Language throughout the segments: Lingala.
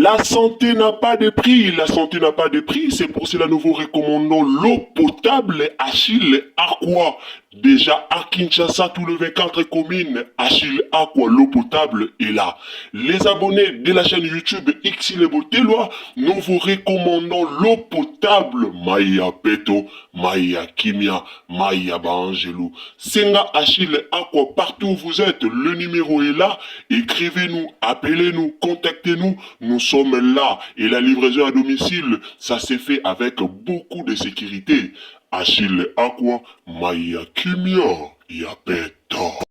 La santé n'a pas de prix, la santé n'a pas de prix, c'est pour cela que nous vous recommandons l'eau potable Achille Aqua. Déjà à Kinshasa, tous les 24 communes, Achille Aqua, l'eau potable est là. Les abonnés de la chaîne YouTube Xile Botelwa, nous vous recommandons l'eau potable Maya Peto, Maya Kimia, Maya Bangelou. Senga Achille Aqua, partout où vous êtes, le numéro est là. Écrivez-nous, appelez-nous, contactez-nous. Nous sommes là et la livraison à domicile, ça s'est fait avec beaucoup de sécurité. Achille Aqua, Maya Kimia, Yapeto.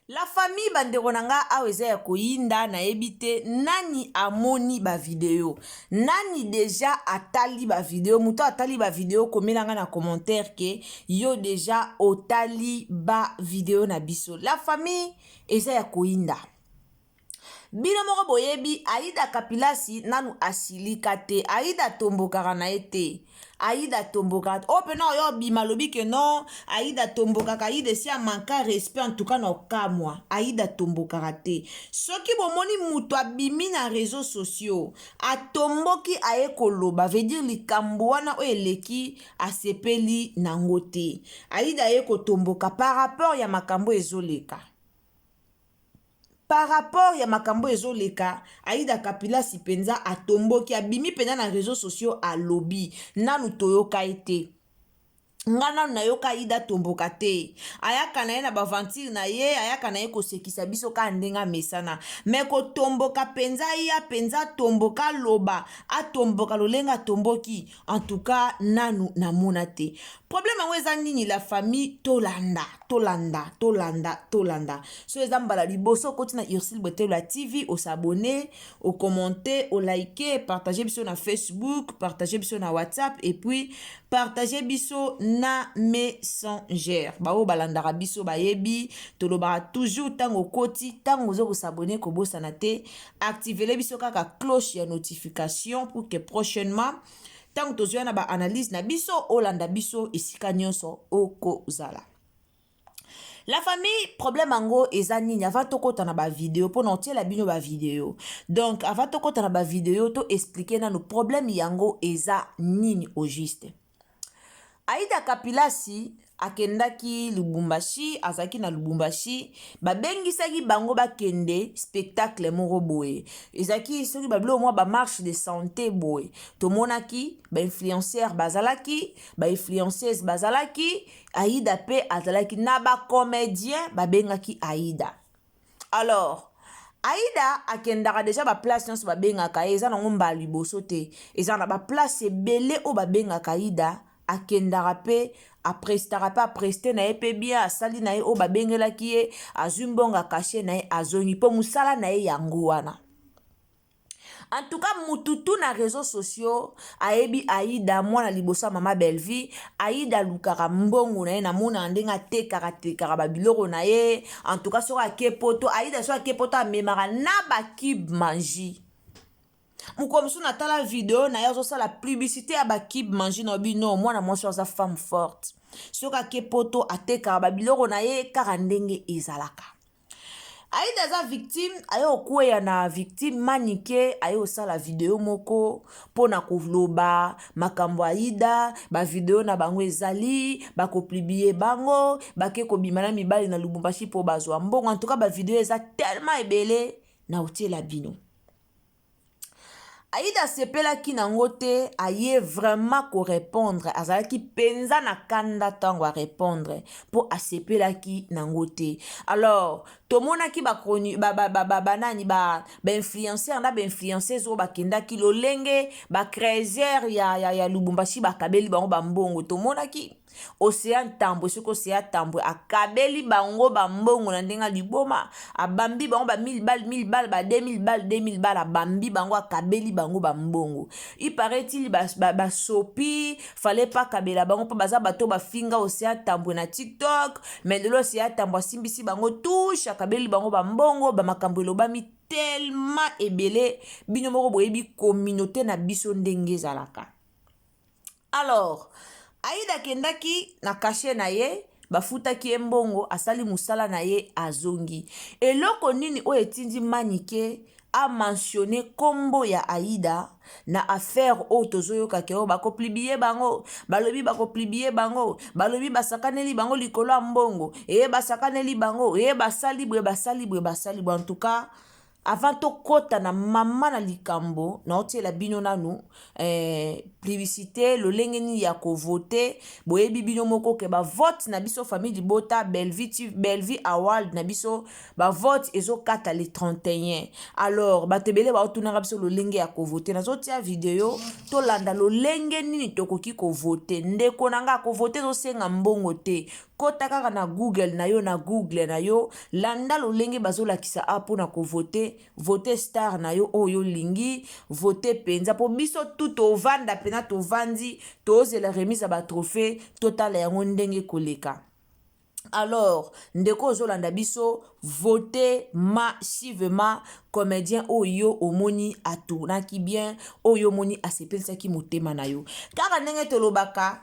La famille bandeko nanga aweza ya koyinda na ebite nani amoni ba video. Nani deja atali ba video. Muto atali ba video komelanga na commentaire ke yo deja otali ba video na biso. La famille eza ya koyinda. Bino moko boyebi Aida Kapilasi nanu asilika te. Aida tombokaka na ete. Aida tombokaka te. Ope na yo bimalobi ke non. Aida tombokaka. Aida si a manka respect en tout cas na okamwa. Aida tombokaka te. Soki bomoni mutu abimi na réseaux sociaux. Atomboki aye koloba. Veut dire likambo wana o eleki asepeli nango te. Aida aye kotomboka par rapport ya makambo ezoleka. Par rapport ya makambo ezoleka, Aida Kapilasi penza atomboki abimi penza na réseaux sociaux a lobby nanu toyoka ete. Ngana na yoka Aida tomboka te. Ayaka na ye na baventure na ye, ayaka na ye kosekisa biso ka ndenga mesana. Meko tomboka penza ya penza tomboka loba, atomboka lolenga tomboki. En tout cas, nanu na monate. Problème en weza nini la famille Tolanda. So ezambala liboso koti na Ursile Botelwa TV, au s'abonner, au commenter, au liker, partager biso na Facebook, partager biso na WhatsApp et puis partager biso na Messenger. Bao balandara biso bayebi, tolobara toujours tango koti, tango zo ko s'abonner ko bosana te, activer biso kaka cloche ya notification pour que prochainement tant que tu as une analyse na biso olanda biso esika nyonso oko zala. La famille problème ango eza nini avant tokota na ba vidéo pour noter la bino ba vidéo. Donc avant tokota na ba vidéo to expliquer na no problème yango eza nini au juste. Aida Kapilasi akendaki Lubumbashi, azaki na Lubumbashi, babengisaki bango bakende spectacle moko boye. Ezaki soki bablo mwa ba marche de santé boye. Tomonaki ba influenceur bazalaki, ba influenceuse bazalaki, Aida pe azalaki na ba comédien babengaki Aida. Alors Aida akendaka déjà ba place nyonso babengaka eza nango mbala liboso te. Eza na ba place ebele o babengaka Aida. Akendara pe aprestara pe apreste na ye pe bien asali na ye o babengelaki ye azumbonga kashe na ye azongi po musala na ye yango wana. En tout cas mututu na réseaux sociaux ayebi Aida mwana libosa mama Belvi Aida lukaka mbongo na ye na mona ndenga tekara babiloko na ye. En tout cas soka kepoto Aida soka kepoto amemaka na bakib manji. Mukomsu na tala vidéo na yazo sa la publicité à bakib manji no bino mwana mwasi za femme forte. Soka kepoto ateka babiloko na ye karandenge ezalaka. Aida za victime ayo kweya na victime manike ayo sa la vidéo moko pona kovloba makambo Aida ba vidéo na bango ezali bako publier bango bake ko bimana mibali na Lubumbashi po bazwa mbongo. En tout cas ba vidéo eza tellement ebele na otela bino. Aida sepela ki nango te aye vraiment ko répondre azalaki penza na kanda tango a répondre pour asepela ki nango te. Alors tomona ki ba banani ba influenceur na ba influenceuse o bakenda ki lolenge ba créateur ya Lubumbashi ba kabeli bango ba mbongo tomona ki Océan Tambo soko Océan Tambo akabeli bango ba mbongo na ndenga liboma abambi bango ba 1000 balles ba 2000 balles abambi bango akabeli bango ba mbongo. Il paraît-il ba sopi fallait pas kabela bango pa baza bato ba finga Océan Tambo na TikTok mais de l'Océan Tambo simbisi bango touche akabeli bango ba mbongo ba makambo elobami tellement ebele bino moko boyebi communauté na biso ndenge zalaka. Alors Aida kendaki na kashe na ye bafutaki ye mbongo asali musala na ye azongi. Eloko nini o etindi manike a mentionné kombo ya Aïda na affaire o tozoyoka ke o bakoplibie bango balobi bakoplibie bango balobi basakaneli bango likolo ya mbongo basakaneli bango basali boye en tout cas avant tokota na mama na likambo na otiela bino nanu publicité lolenge nini ya kovote boyebi bino moko ke bavote na biso famille libota Bellevue Award na biso bavote ezokata le 31 alors bato ebele baotunaka biso lolenge ya kovote nazotia video tolanda lolenge nini tokoki kovote ndeko na nga kovote ezosenga mbongo te kota kaka na Google na yo landa lolenge bazolakisa apo na kovote vote star na yo oyo lingi vote penza po biso tout ovanda pena tovandi tozela remise ya batrophée totala yango ndenge koleka. Alors ndeko ozolanda biso vote massivement comédien oyo omoni atunaki bien oyo omoni asepelisaki motema na yo kaka ndenge tolobaka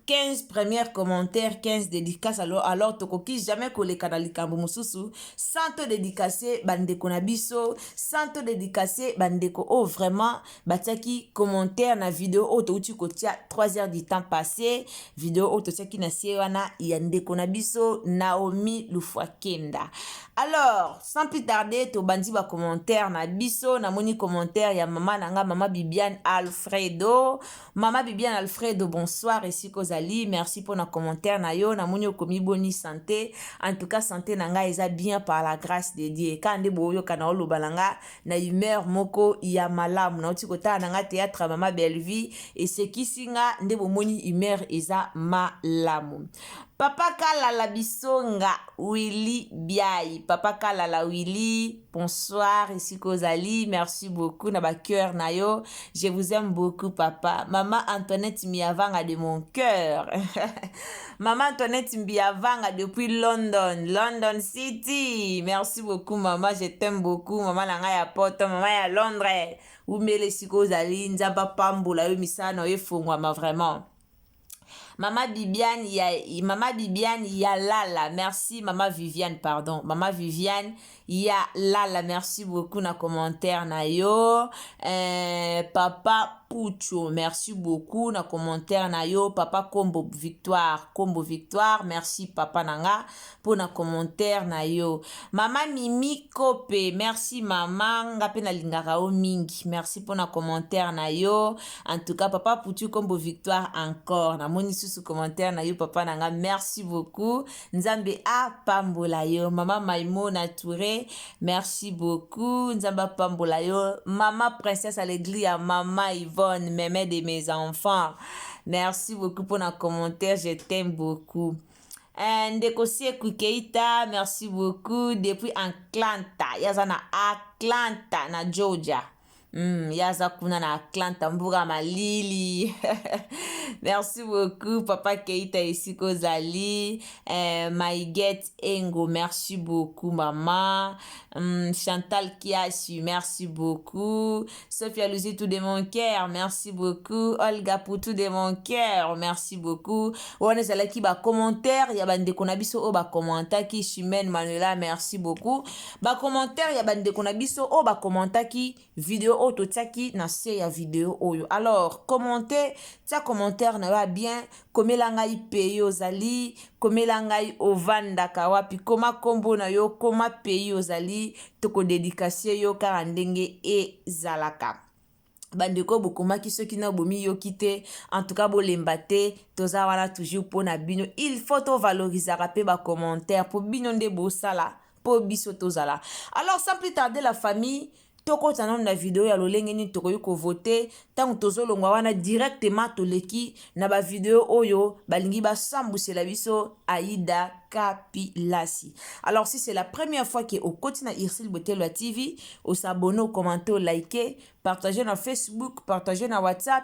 15 premiers commentaires, 15 dédicaces, alors tokoki jamais koleka na likambo mususu sans te dédicacer bandeko na biso, sans te dédicacer bandeko oh vraiment batiaki commentaire na vidéo o touti kotia 3 heures du temps passé, vidéo o totiaki na sie wana ya ndeko na biso Naomi Lufwakenda. Alors, sans plus tarder, to bandi ba commentaire na biso, na moni commentaire ya maman nanga, maman Bibiane Alfredo. Maman Bibiane Alfredo, bonsoir, et si kozali, merci pour nos commentaires na yo, na moni okomi boni santé. En tout cas, santé nanga eza bien par la grâce de Dieu. Kande boyo kana olo balanga, na humeur moko ya malamu. Na oti kota nanga théâtre maman Bellevue, et ce qui singa, nde bomoni humeur eza malamu. Papa Kalala Bisonga, Willy Biaï. Papa Kalala Willy, bonsoir, ici Kozali, merci beaucoup, Naba cœur Nayo. Je vous aime beaucoup, papa. Maman Antoinette Miavanga de mon cœur. Maman Antoinette Miavanga depuis London, London City. Merci beaucoup, maman, je t'aime beaucoup. Maman Nanga ya Poto, maman ya Londres. Oumele Sikozali, Nzaba Pamboula, Misano, Efungwama, vraiment. Maman Bibiane Yalala, merci. Maman Viviane, pardon. Maman Viviane Yalala, merci beaucoup na commentaire na yo. Papa Pucho, merci beaucoup na commentaire na yo. Papa Combo Victoire, merci papa nanga pour na commentaire na yo. Maman Mimi Kope, merci maman ngape na lingaka o mingi, merci pour na commentaire na yo. En tout cas papa Pucho Combo Victoire encore na moni sous commentaire na yo papa nanga, merci beaucoup. Nzambe a pambola yo. Maman Maïmona Touré, merci beaucoup. Nzamba pambola yo. Maman princesse Allegria, maman Yvonne, mémé de mes enfants. Merci beaucoup pour nos commentaires, je t'aime beaucoup. Ndekosie Kukeita, merci beaucoup. Depuis Atlanta, yazana Atlanta na Georgia. Yaza kuna na Atlanta, Mbuga Malili. Merci beaucoup, Papa Keita ici Kozali. Maïget Engo, merci beaucoup, maman. Chantal Kiashi, merci beaucoup. Sophia Luzi, tout de mon cœur, merci beaucoup. Olga pour tout de mon cœur, merci beaucoup. On est allé qui ba commentaire, ya bande konabiso o ba commentaire qui Chimène Manuela, merci beaucoup. Ba commentaire ya bande konabiso o ba commentaire qui vidéo auto tiaki na se ya vidéo oyo. Alors, commentez, tia commentaire na va bien, komela ngai pays ozali, komela ngai ovanda kawapi, koma kombo na yo, koma pays ozali, toko dédicace yo kaka ndenge ezalaka. Bandeko bokomaki soki na bomi yo kite, en tout cas bolemba te, toza wana toujours po na bino. Il faut to valoriser pe ba commentaire po bino nde bosala, po biso tozala. Alors sans plus tarder la famille, toko tanon na vidéo ya lolenge ni toko yoko voter tant tozo longwa wana directement toleki na ba vidéo oyo balingi ba sambusela biso Aïda Kapilasi. Alors si c'est la première fois que au quotidien Irsil Botelwa TV, au s'abonner, au commenter, au liker, partager dans Facebook, partager dans WhatsApp,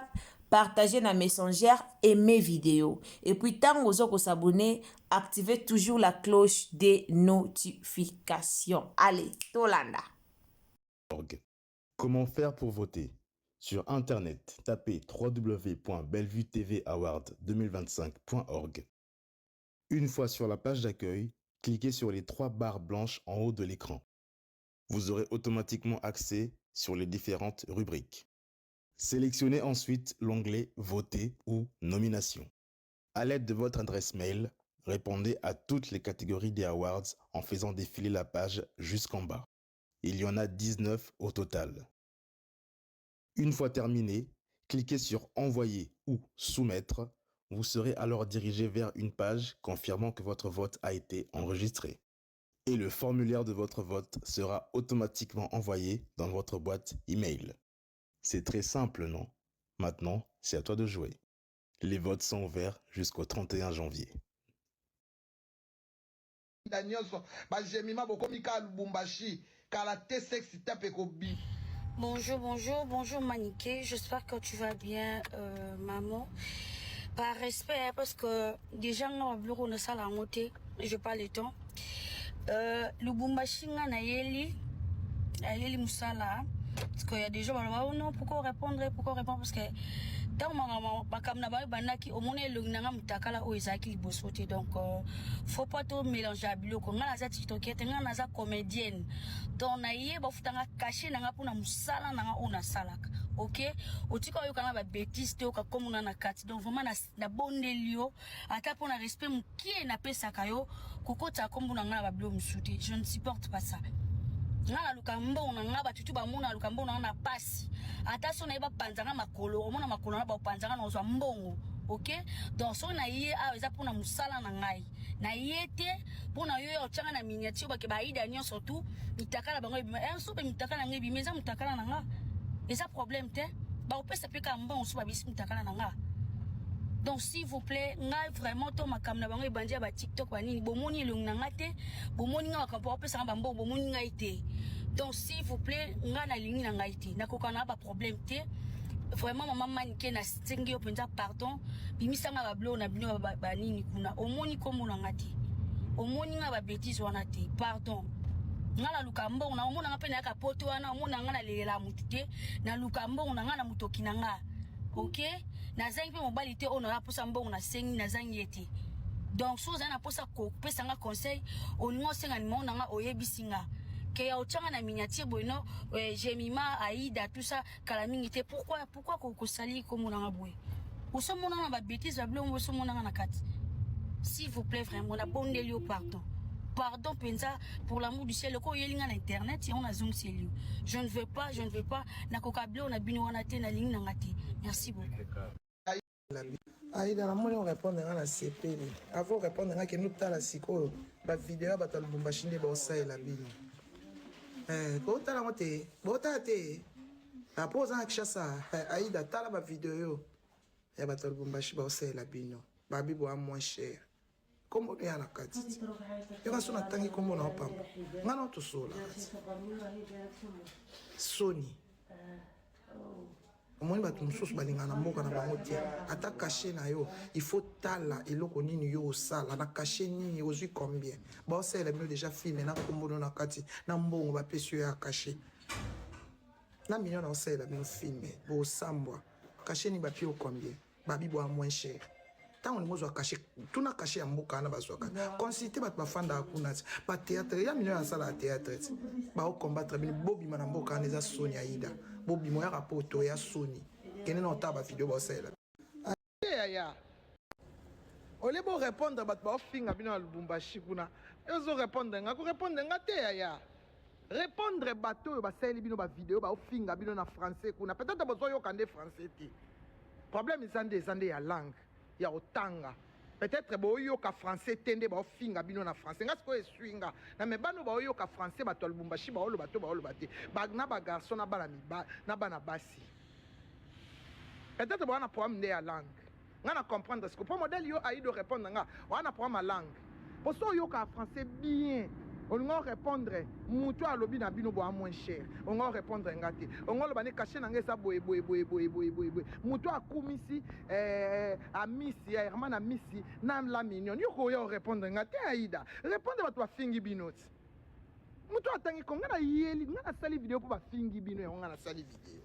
partager dans Messenger et mes vidéos. Et puis, tant que vous s'abonner, activez toujours la cloche des notifications. Allez, Tolanda. Comment faire pour voter? Sur Internet, tapez www.bellevuetvaward2025.org. Une fois sur la page d'accueil, cliquez sur les 3 barres blanches en haut de l'écran. Vous aurez automatiquement accès sur les différentes rubriques. Sélectionnez ensuite l'onglet Voter ou Nomination. À l'aide de votre adresse mail, répondez à toutes les catégories des awards en faisant défiler la page jusqu'en bas. Il y en a 19 au total. Une fois terminé, cliquez sur Envoyer ou Soumettre. Vous serez alors dirigé vers une page confirmant que votre vote a été enregistré. Et le formulaire de votre vote sera automatiquement envoyé dans votre boîte email. C'est très simple, non? Maintenant, c'est à toi de jouer. Les votes sont ouverts jusqu'au 31 janvier. Bonjour Maniké, j'espère que tu vas bien maman. Par respect, parce que déjà on a bureau de salle à monter, je parle le temps. Lubumbashi na yeli musala, parce qu'il y a des gens qui disent non, pourquoi répondre parce que tant makamna ba banaki au monde le nanga mutakala o ezaki libosote, donc faut pas trop mélanger biloko ngala za tiktokete ngana za comédienne donc na ye ba futanga cacher nanga pona musala nanga ona salaka, OK otika yo kana ba bêtise te ka komuna na kati, donc vraiment na bondelio ata pona respect mukie na pesa kayo kokota kombuna ngala ba bilo musute, je ne supporte pas ça. Ngala lukambo na ngaba tutu ba mona lukambo na pasi ata so na iba panzanga makolo omona makolo na ba panzanga na zo mbongo, OK donc so na ye a eza pona musala na ngai na yete pona yo yo tshanga na miniature ba ke ba ida nyo surtout mitakala bango bima so be mitakala ngai bimeza mitakala na nga eza problème te ba opesa pe ka mbongo so ba bisi mitakala na nga. Donc s'il vous plaît, ngai vraiment to makamna bango ebandia ba TikTok ba nini bomoni le nganga te bomoni nga makampo opesa nga mbongo bomoni ngai te. Donc s'il vous plaît, nga na lingi na ngai te nakokana ba problème te. Vraiment maman Maniké na stingi yo penza pardon bimisa nga ba blo na bino ba nini kuna omoni komo na ngati omoni nga ba bêtise wana te pardon. Nga la lukambo na omona nga pe na ka poto wana omona nga na lela mutute na lukambo na nga na mutoki na nga, OK na zangi pe mobali te ona la posa mbongo na sengi na zangi ete, donc so za na posa ko pesa nga conseil oningo senga ni mona nga oyebisinga ke ya ochanga na miniature boino Jemima Aïda tout ça kala mingi te pourquoi ko sali ko mona nga boy oso mona na ba bêtise ba blongo oso mona nga na kati, s'il vous plaît vraiment na bondelio pardon penza pour l'amour du ciel ko yelinga na internet et on a zoom celui je ne veux pas na kokablo na bino wana te na lingi na ngati, merci beaucoup. Aïda, on répondre à la CP. Avant de répondre à la nous la siko, la vidéo à la Lubumbashi de Bossa et la bille. Bota la montée, bota te. La pose en Kishasa, Aïda, t'as la vidéo. Et à la Lubumbashi Bossa et la bille. Babi boit moins cher. Comment on est à la carte? Il y a un tangi comme on a pas. Maintenant tout seul. Sony. Omoni bato mosusu balingana mboka na bango te ata caché na yo il faut tala eloko nini yo osala na caché nini ozwi combien baosala bino déjà filme na kombono na kati na mbongo bapesi yo ya caché na million na osala bino filme bosambwa caché ni bapi o combien babibo a moins cher tant on mozwa caché tout na caché ya mboka na bazwaka consulter bato bafanda kuna ba théâtre ya million ya sala théâtre ba o combattre bino bobima na mboka na eza Sony Aïda bobi moya rapoto ya Sony kene na otaba vidéo ba sala ya ole bo répondre bat ba finga bino na Lubumbashi kuna ezo répondre nga ko répondre nga te ya répondre bato ba sala bino ba vidéo ba finga bino na français kuna peut-être bozo yo kande français ti problème izande ya langue ya otanga peut-être boyo ka français tende ba finga bino na français nga siko eswinga na mebano ba oyo ka français ba to Lubumbashi ba olo bate ba na ba garçon na bana mi na bana basi peut-être ba na problème de ya langue nga na comprendre ce que pour modèle yo aïdo répondre nga wana problème ma langue pour so yo ka français bien on va répondre mutu alobi na bino bo moins cher on va répondre ngati on va bani cacher na ngesa boy mutu akumisi amisi ya herman amisi na la mignon yo ko yo répondre ngati Aïda répondre ba to fingi binoti mutu atangi ko ngana yeli ngana sali vidéo pour ba fingi bino ya ngana sali vidéo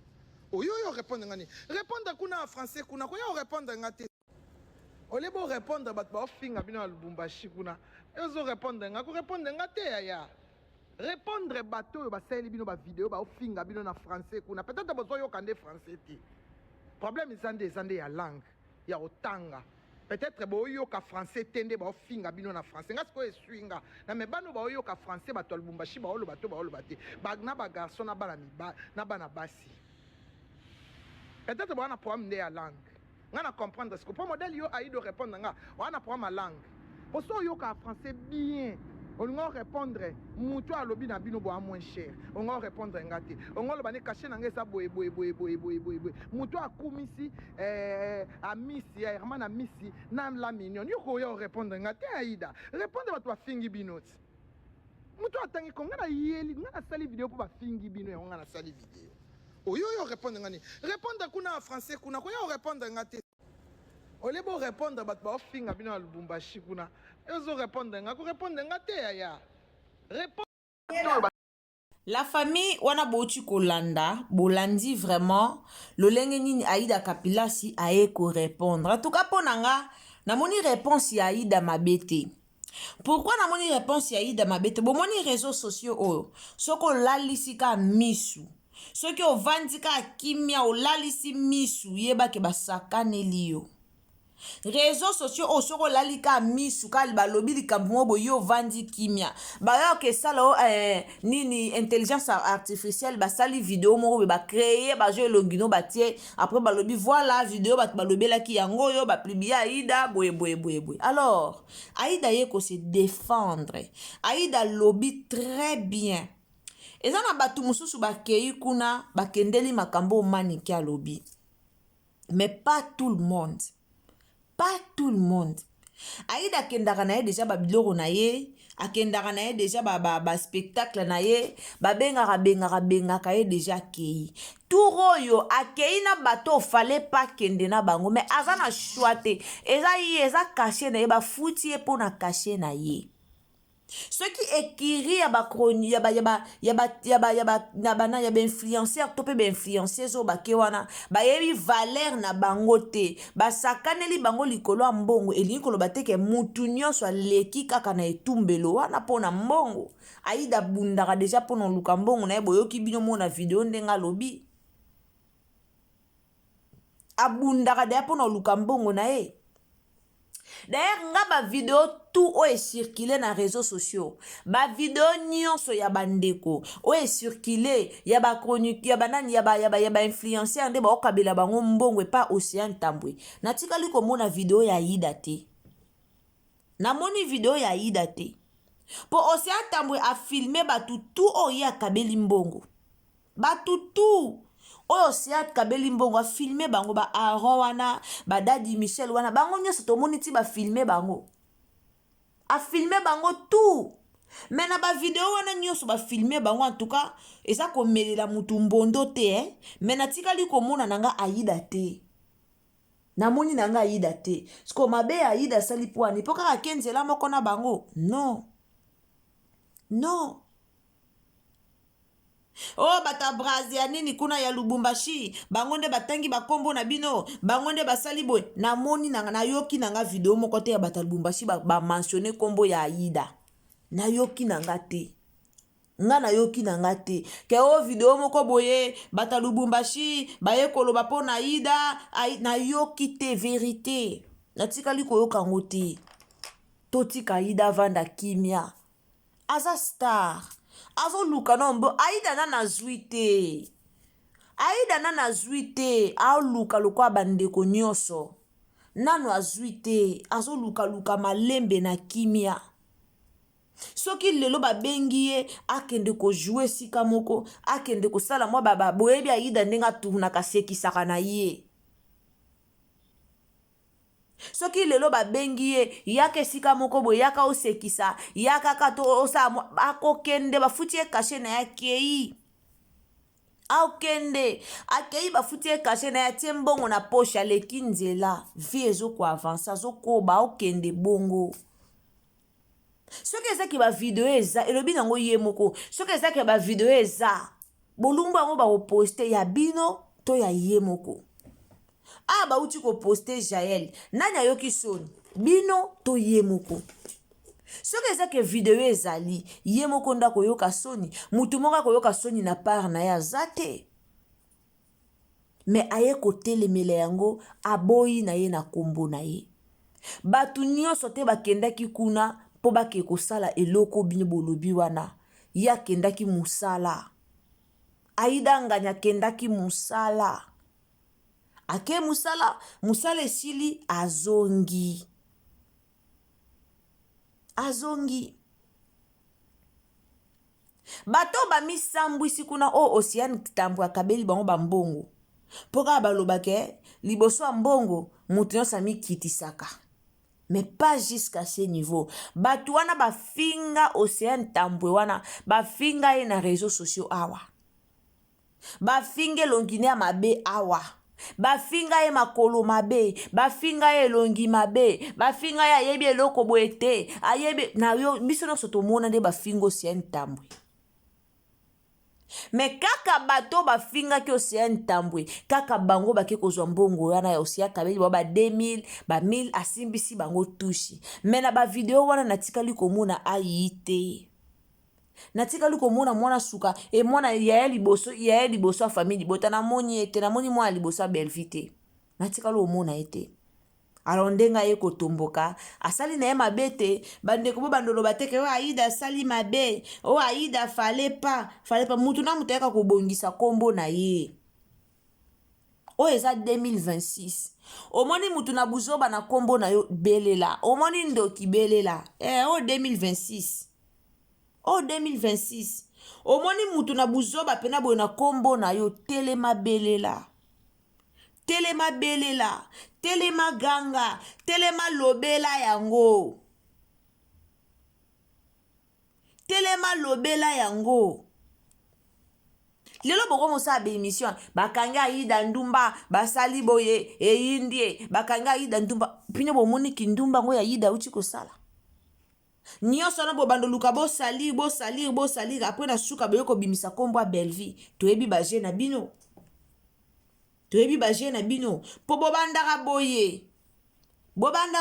oyo yo répondre ngani répondre kuna en français kuna ko yo répondre ngati ole bo répondre bat ba finga bino na Lubumbashi kuna ezo répondre nga ko répondre nga te ya répondre bateau basali bino ba vidéo ba ofinga bino na français kuna peut-être bozo yo kande français ti problème ezande ya langue ya otanga peut-être boyo ka français tende ba ofinga bino na français ngasi ko eswinga na me bano ba oyo ka français bato Lubumbashi ba olo bato ba na ba garçon na bana basi peut-être ba na problème de ya langue ngana comprendre ce que pour modèle yo aïe de répondre nga on a problème à langue pour ça yo ka français bien on va répondre mutu alobi na bino bo moins cher on va répondre ngati on va le cacher na ngesa boy mutu akumisi a misi ya hermana misi na la mignon yo ko yo répondre ngati aida répondre bato fingi binot mutu atangi ko ngana yeli ngana sali vidéo pour ba fingi bino ya ngana sali vidéo oyo yo répondre ngani répondre kuna en français kuna ko yo répondre ngati ole bo répondre bato ba finga bino na Lubumbashi kuna ezo répondre ngako répondre ngate ya répondre. La famille wana bouti kolanda bolandi vraiment lolenge nini Aïda Kapilasi aye ko répondre en tout cas ponanga na moni réponse ya Aïda mabete. Pourquoi na moni réponse ya Aïda mabete bo moni réseaux sociaux o soko lalisika misu soki ovandika kimia o lalisi misu yeba ke basakane liyo réseaux sociaux o soko lalika misu kali balobi likambo bo yo vandi kimia ba yo ke sala nini intelligence artificielle ba sali vidéo mo ba créer ba jeu longino ba tie après balobi voilà vidéo ba balobela ki yango yo ba publier Aïda boye. Alors Aïda yeko se défendre Aïda lobby très bien ezana batu mususu ba kei kuna ba kendeli makambo maniki alobi mais pas tout le monde. Pas tout le monde. Aïda kendaka na ye déjà ba biloko na ye, akendaka na ye déjà ba spectacle na ye, ba bengaka ye déjà kei. Tout yo akei na bato fallait pas kende na bango mais azana choite. Eza caché na ye ba fouti ye pour na caché na ye. Ceux qui écrivent yaba chronique yaba influenceur to pe ba influenceuse o bakewana ba yebi valeur na bango te ba sakaneli bango likolo ya mbongo elingi koloba te ke mutu nyonso aleki kaka na etumbelo wana pona mbongo Aïda bundaka déjà pona luka mbongo na ye boyoki bino mona video ndenga lobi abundaka deja pona luka mbongo na ye. D'ailleurs, nga ba vidéo tout o est circulé na réseaux sociaux. Ba vidéo nyonso ya bandeko o est circulé ya ba chronique ya banani ya ba influenceur nde ba okabela bango mbongo pas Océan Tambwe. Natikali komona vidéo ya Aïda te. Na moni vidéo ya Aïda te. Po Océan Tambwe a filmé batu tout o ya kabeli mbongo. Batu tout oyo siat kabeli mbongo a filmé bango ba Aaron wana ba Daddy Michel wana bango nyonso tomoni ti ba filmé bango a filmé bango tout mais na ba vidéo wana nyonso ba filmé bango en tout cas eza komelela mutu mbondo te mais natikali komona nanga Aïda te namoni nanga Aïda te sko mabe Aïda sali poani po kaka kenzela moko na bango non oh bata Brazia nini kuna ya Lubumbashi bango nde batangi bakombo na bino bango nde basali boy namoni na yoki nanga video moko te ya bata Lubumbashi ba mentionner kombo ya Aïda na yoki nanga te nga na yoki nanga te ke o video moko boye bata Lubumbashi baye koloba po na Aïda na yoki te vérité natikali koyoka ngo te totika Aïda vanda kimia aza star azo luka nombo Aïda na zuite Aïda na zuite a luka lokwa bandeko nyonso nano azuite azo luka malembe na kimia soki lelo babengi ye akende ko jouer sika moko akende ko sala mwa baba boyebi Aïda ndenga tourna kasekisaka na ye soki lelo babengi ye yaka sika moko boye yaka osekisa yaka kato osa akokende bafuti ye kashe na ya kei akende akei bafuti ye kashe na ya tie mbongo na poche aleki nzela vie ezoko avance azokoba okende bongo soki ezaki ba video eza elobi nango ye moko soki ezaki ba video eza bolumbu yango bakoposte ya bino to ya ye moko bauti ko poster Jaël nani ayoki soni bino to ye moko soki eza ke video ezali ye moko nda koyoka soni mutu moko koyoka soni na part na ye aza te me aye kotelemela yango aboyi na ye na kombo na ye batu nyonso te bakendaki kuna mpo bake kosala eloko bino bolobi wana ye akendaki mosala Aïda Nganya akendaki mosala ake mosala esili azongi bato bamisambwisi kuna o Osiane Tambwe akabeli bango bambongo mpo kaka balobake liboso ya mbongo moto nyonso amikitisaka mais pas jusqu'à ce niveau bato wana bafinga Osiane Tambwe wana bafinga ye na réseaux sociaux awa bafinga elongi ya mabe awa bafinga ye makolo mabe bafinga ye elongi mabe bafinga ye ayebi eloko boye te ayebi na yo biso nyonso tomona nde bafinga Osiane Tambwe me kaka bato bafingaki Osiane Tambwe kaka bango bake kozwa mbongo wana ya Osiane Kabeli ba 2000 ba 1000 asimbisi bango tushi me na ba video wana natikali komona ayi te natikali komona mwana suka e mwana ya liboso ya famille libota na moni ete na moni mwana liboso belvite natikali omona ete alors ndenga ye kotomboka asali na ye mabe te bandeko bo bandolo bateke o Aïda asali mabe o Aïda fallait pas mutu na mutu yaka kobongisa kombo na ye o eza 2026 omoni mutu na buzoba na kombo na yo belela omoni ndoki belela o 2026 omoni mutu na buzoba pena boye na kombo na yo telema belela telema ganga telema lobela yango lelo boko mosala ba émission bakangi Aïda Ndumba basali boye eyindie bakangi Aïda Ndumba pino bomoni kindumba ngo ya Aïda uti kosala nyonso na bobando luka bosali apres na suka boyoko bimisa kombo ya Belvi toyebi baje na bino po bobandaka boye bobandi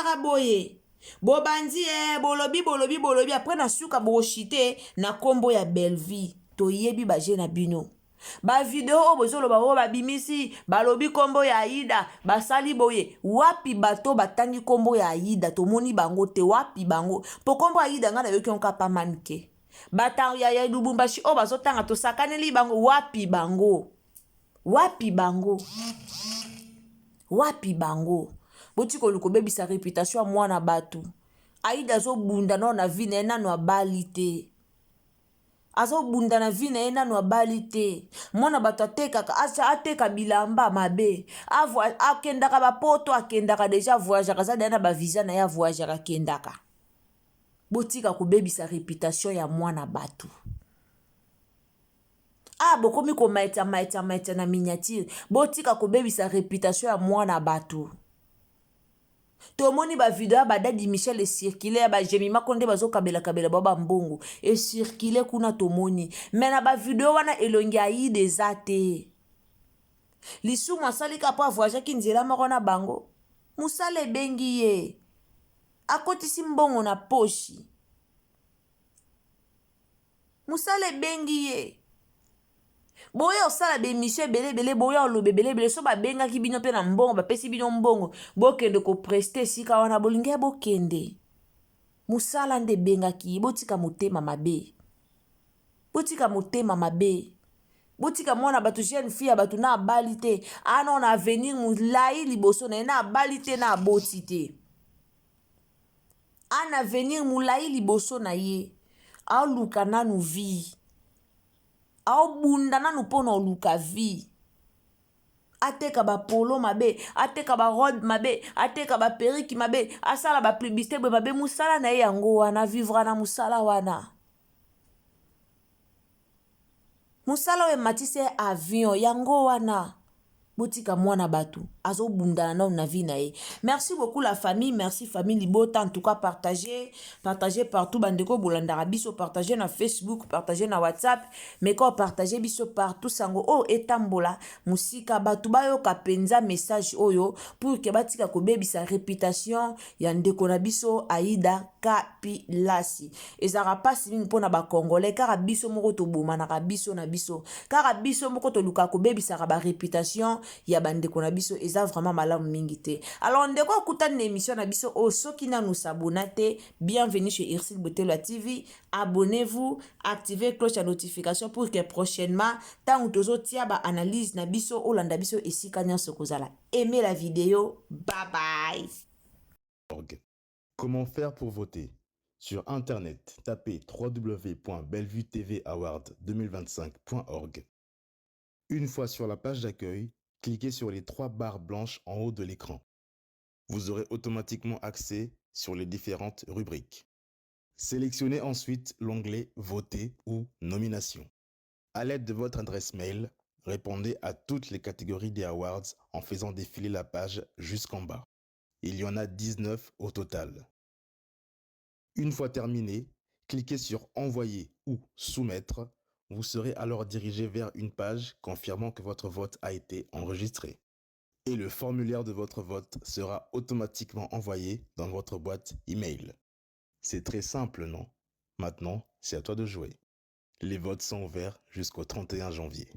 bolobi apres na suka boshite na kombo ya Belvi toyebi baje na bino ba video o bozoloba o babimisi balobi kombo ya Aïda basali boye wapi bato batangi kombo ya Aïda tomoni bango te wapi bango po kombo ya Aïda ngana yoki onka pa manke bata ya Lubumbashi o bazotanga tosakaneli bango wapi boti koluko bebisa réputation ya mwana batu Aïda azobunda na vie na nano abali te azobunda na vie na ye nano abali te mwana bato ateka bilamba mabe akendaka bapoto akendaka deja voyagaka aza na bavisa na ye avoyagaka akendaka botika kobebisa réputation ya mwana bato bokomi komaita na miniature botika kobebisa réputation ya mwana bato tomoni ba video ya badadi Michel esirkile ya bajemima konde bazokabela baba mbongo esirkile kuna tomoni me na ba video wana elongi Aïda eza te lisumu asalika po avoyageaki nzela moko na bango mosala ebengi ye akotisi mbongo na poshi mosala ebengi ye boya osala bemission ebele boya olobe ebele so babengaki bino mpe na mbongo bapesi bino mbongo bokende kopreste esika wana bolingi bokende mosala nde ebengaki botika motema mabe botika mwana bato jeune fille ya bato na abali te ana na avenir molai liboso na ye na abali te na aboti te ana avenir molai liboso na ye aoluka nanu vie aobunda nanu mpo na oluka vie ateka bapolo mabe ateka barobe mabe ateka baperiki mabe asala bapublicité boye mabe mosala na ye yango wana vivra na mosala wana mosala oyo ematisi ye avion yango wana botika mwana bato azobundana nao na vie na ye. Merci beaucoup la famille, merci famille Libota. En tout cas, partagez partout bandeko bolandaka biso, partagez na Facebook, partagez na WhatsApp, mais quand partagez biso partout sango oh etambola musika batu bayoka penza message oyo pour que batika kobebisa réputation ya ndeko na biso Aida Kapilasi. Ezara pasi mingi mpona ba Congolais kaka biso moko tobomanaka biso na biso, kaka biso moko toluka kobebisaka ba réputation ya bandeko na biso, eza vraiment malamu mingi te. Alors ndeko akutani na émission na biso o soki nanu sabona te, bienvenue chez Ursule Botelwa TV, abonnez-vous, activez cloche à notification pour que prochainement tant tozo tia ba analyse na biso olanda biso esika nyonso kozala. Aimez la vidéo, bye bye. Comment faire pour voter? Sur Internet, tapez www.bellevuetvaward2025.org. Une fois sur la page d'accueil, cliquez sur les 3 barres blanches en haut de l'écran. Vous aurez automatiquement accès sur les différentes rubriques. Sélectionnez ensuite l'onglet Voter ou Nomination. À l'aide de votre adresse mail, répondez à toutes les catégories des awards en faisant défiler la page jusqu'en bas. Il y en a 19 au total. Une fois terminé, cliquez sur Envoyer ou Soumettre. Vous serez alors dirigé vers une page confirmant que votre vote a été enregistré. Et le formulaire de votre vote sera automatiquement envoyé dans votre boîte email. C'est très simple, non? Maintenant, c'est à toi de jouer. Les votes sont ouverts jusqu'au 31 janvier.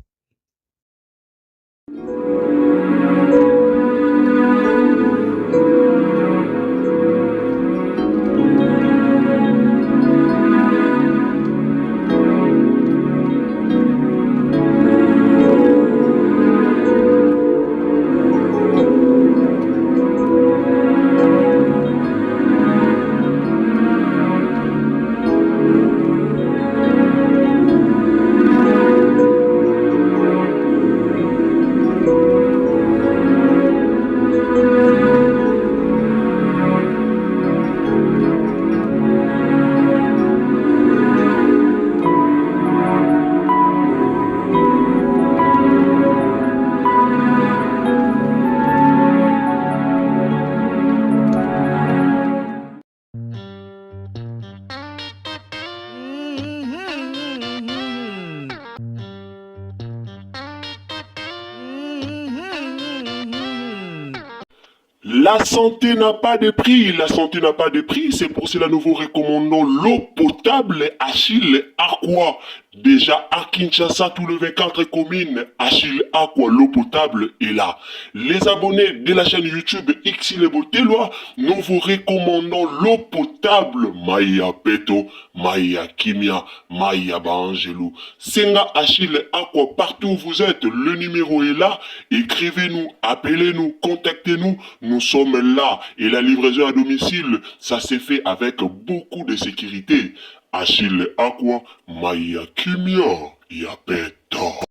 La santé n'a pas de prix, la santé n'a pas de prix, c'est pour cela nous vous recommandons l'eau potable Achille Aqua. Déjà à Kinshasa, tous les 24 communes, Achille Aqua, l'eau potable est là. Les abonnés de la chaîne YouTube Ursule Botelwa, nous vous recommandons l'eau potable Maya Peto, Maya Kimia, Maya Bangelou. Senga Achille Aqua, partout où vous êtes, le numéro est là. Écrivez-nous, appelez-nous, contactez-nous. Nous sommes là et la livraison à domicile, ça s'est fait avec beaucoup de sécurité. Achille Aqua, Maya Kimia, Yapet.